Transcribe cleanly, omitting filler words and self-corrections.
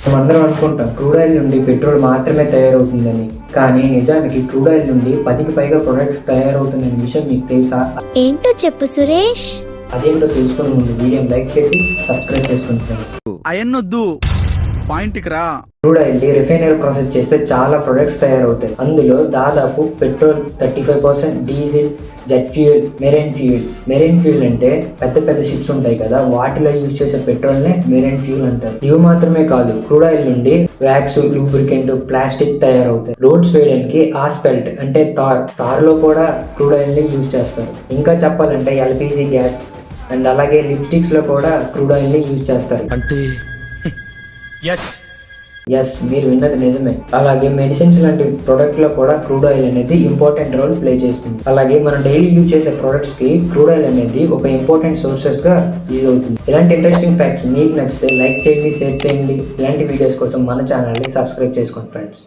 మనమందరం అనుకుంటాం crude oil నుండి పెట్రోల్ మాత్రమే తయారవుతుందని, కానీ నిజానికి క్రూడ్ ఆయిల్ నుండి 10కి పైగా ప్రొడక్ట్స్ తయారవుతున్న విషయం మీకు తెలుసా? ఏంటో చెప్పు సురేష్. అదేంటో తెలుసుకునే ముందు వీడియోని లైక్ చేసి సబ్స్క్రైబ్ చేసుకోండి ఫ్రెండ్స్. అయన్నొద్దు, పాయింట్కి రా. క్రూడ్ ఆయిల్ రిఫైనరీ ప్రాసెస్ చేస్తే చాలా ప్రొడక్ట్స్ తయారవుతాయి. అందులో దాదాపు petrol 35%, diesel, jet fuel, marine fuel అంటే పెద్ద పెద్ద షిప్స్ ఉంటాయి కదా, వాటిలో యూజ్ చేసే పెట్రోల్ నే మెరైన్ ఫ్యూయల్ అంటారు. ఇవి మాత్రమే కాదు, క్రూడ్ ఆయిల్ నుండి వ్యాక్స్, లూబ్రికెంట్, ప్లాస్టిక్ తయారవుతాయి. రోడ్స్ వేయడానికి ఆస్ఫాల్ట్ అంటే తార్ లో కూడా క్రూడ్ ఆయిల్ ని యూజ్ చేస్తారు. ఇంకా చెప్పాలంటే ఎల్పిజి గ్యాస్ అండ్ అలాగే లిప్స్టిక్స్ లో కూడా క్రూడ్ ఆయిల్ ని యూజ్ చేస్తారు. అంటే ఎస్, మీరు విన్నది నిజమే. అలాగే మెడిసిన్స్ లాంటి ప్రొడక్ట్ లో కూడా క్రూడ్ ఆయిల్ అనేది ఇంపార్టెంట్ రోల్ ప్లే చేస్తుంది. అలాగే మనం డైలీ యూజ్ చేసే ప్రొడక్ట్స్ కి క్రూడ్ ఆయిల్ అనేది ఒక ఇంపార్టెంట్ సోర్సెస్ గా యూజ్ అవుతుంది. ఇలాంటి ఇంట్రెస్టింగ్ ఫ్యాక్ట్స్ మీకు నచ్చితే లైక్ చేయండి, షేర్ చేయండి. ఇలాంటి వీడియోస్ కోసం మన ఛానల్ ని సబ్స్క్రైబ్ చేసుకోండి ఫ్రెండ్స్.